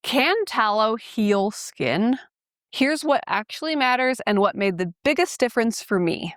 Can tallow heal skin? Here's what actually matters and what made the biggest difference for me.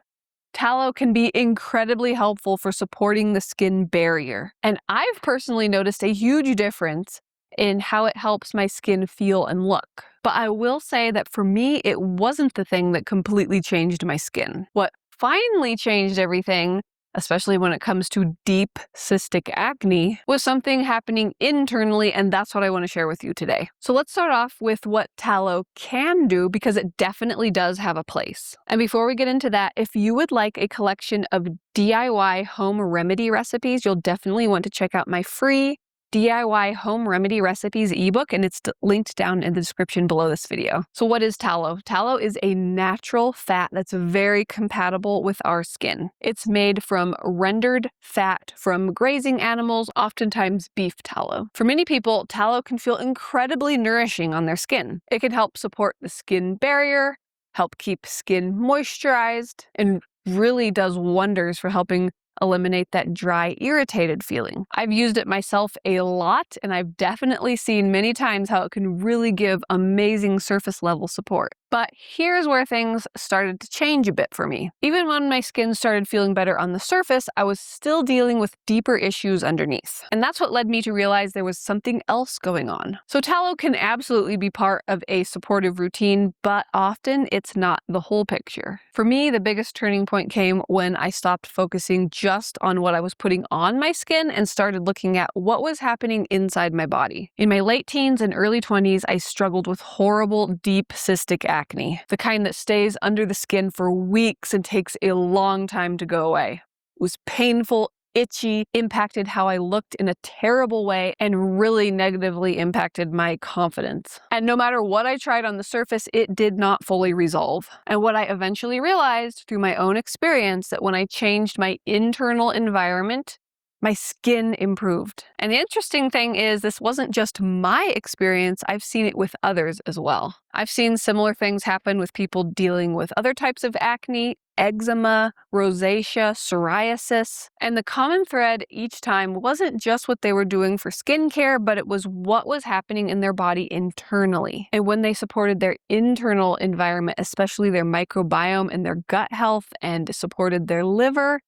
Tallow can be incredibly helpful for supporting the skin barrier, and I've personally noticed a huge difference in how it helps my skin feel and look. But I will say that for me, it wasn't the thing that completely changed my skin. What finally changed everything, especially when it comes to deep cystic acne, was something happening internally, and that's what I want to share with you today. So let's start off with what tallow can do, because it definitely does have a place. And before we get into that, if you would like a collection of DIY home remedy recipes, you'll definitely want to check out my free DIY home remedy recipes ebook, and it's linked down in the description below this video. So what is tallow? Tallow is a natural fat that's very compatible with our skin. It's made from rendered fat from grazing animals, oftentimes beef tallow. For many people, tallow can feel incredibly nourishing on their skin. It can help support the skin barrier, help keep skin moisturized, and really does wonders for helping eliminate that dry, irritated feeling. I've used it myself a lot, and I've definitely seen many times how it can really give amazing surface level support. But here's where things started to change a bit for me. Even when my skin started feeling better on the surface, I was still dealing with deeper issues underneath. And that's what led me to realize there was something else going on. So tallow can absolutely be part of a supportive routine, but often it's not the whole picture. For me, the biggest turning point came when I stopped focusing just on what I was putting on my skin and started looking at what was happening inside my body. In my late teens and early 20s, I struggled with horrible, deep cystic acne, the kind that stays under the skin for weeks and takes a long time to go away. It was painful, itchy, impacted how I looked in a terrible way, and really negatively impacted my confidence. And no matter what I tried on the surface, it did not fully resolve. And what I eventually realized through my own experience, that when I changed my internal environment, my skin improved. And the interesting thing is, this wasn't just my experience, I've seen it with others as well. I've seen similar things happen with people dealing with other types of acne, eczema, rosacea, psoriasis. And the common thread each time wasn't just what they were doing for skincare, but it was what was happening in their body internally. And when they supported their internal environment, especially their microbiome and their gut health, and supported their liver,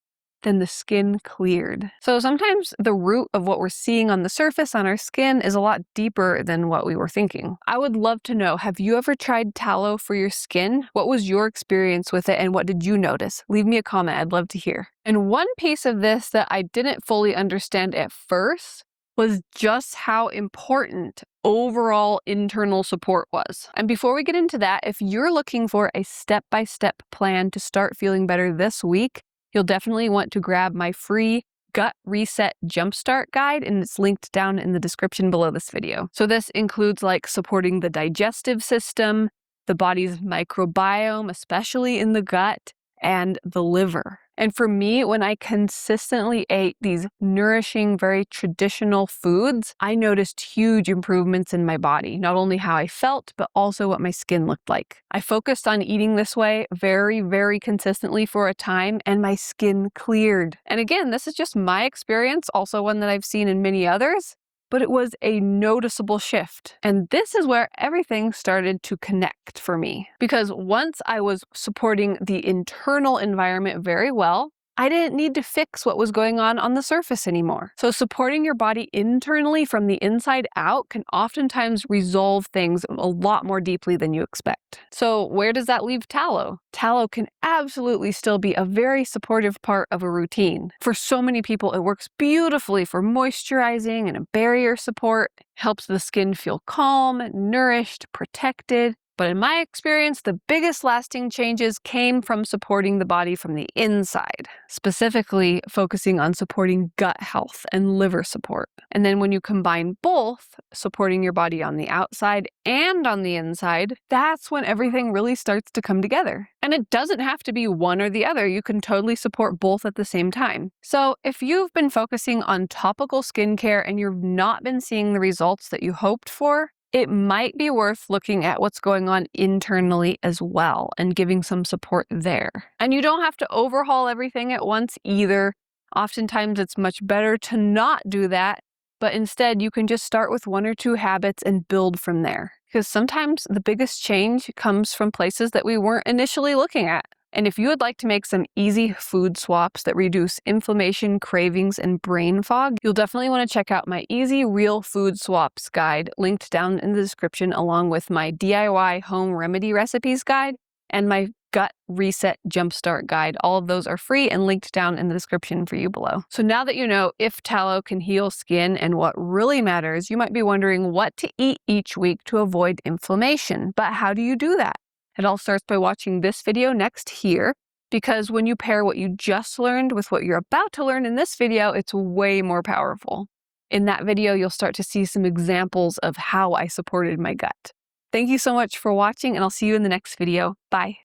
then the skin cleared. So sometimes the root of what we're seeing on the surface on our skin is a lot deeper than what we were thinking. I would love to know, have you ever tried tallow for your skin? What was your experience with it, and what did you notice? Leave me a comment, I'd love to hear. And one piece of this that I didn't fully understand at first was just how important overall internal support was. And before we get into that, if you're looking for a step-by-step plan to start feeling better this week, you'll definitely want to grab my free Gut Reset Jumpstart Guide, and it's linked down in the description below this video. So this includes supporting the digestive system, the body's microbiome, especially in the gut, and the liver. And for me, when I consistently ate these nourishing, very traditional foods, I noticed huge improvements in my body, not only how I felt, but also what my skin looked like. I focused on eating this way very, very consistently for a time, and my skin cleared. And again, this is just my experience, also one that I've seen in many others, but it was a noticeable shift. And this is where everything started to connect for me. Because once I was supporting the internal environment very well, I didn't need to fix what was going on the surface anymore. So supporting your body internally from the inside out can oftentimes resolve things a lot more deeply than you expect. So where does that leave tallow? Tallow can absolutely still be a very supportive part of a routine. For so many people, it works beautifully for moisturizing and a barrier support, helps the skin feel calm, nourished, protected. But in my experience, the biggest lasting changes came from supporting the body from the inside, specifically focusing on supporting gut health and liver support. And then when you combine both, supporting your body on the outside and on the inside, that's when everything really starts to come together. And it doesn't have to be one or the other. You can totally support both at the same time. So if you've been focusing on topical skincare and you've not been seeing the results that you hoped for, it might be worth looking at what's going on internally as well and giving some support there. And you don't have to overhaul everything at once either. Oftentimes it's much better to not do that but instead you can just start with 1 or 2 habits and build from there. Because sometimes the biggest change comes from places that we weren't initially looking at. And if you would like to make some easy food swaps that reduce inflammation, cravings, and brain fog, you'll definitely want to check out my Easy Real Food Swaps guide, linked down in the description, along with my DIY home remedy recipes guide and my Gut Reset Jumpstart guide. All of those are free and linked down in the description for you below. So now that you know if tallow can heal skin and what really matters, you might be wondering what to eat each week to avoid inflammation. But how do you do that? It all starts by watching this video next here, because when you pair what you just learned with what you're about to learn in this video, it's way more powerful. In that video, you'll start to see some examples of how I supported my gut. Thank you so much for watching, and I'll see you in the next video. Bye.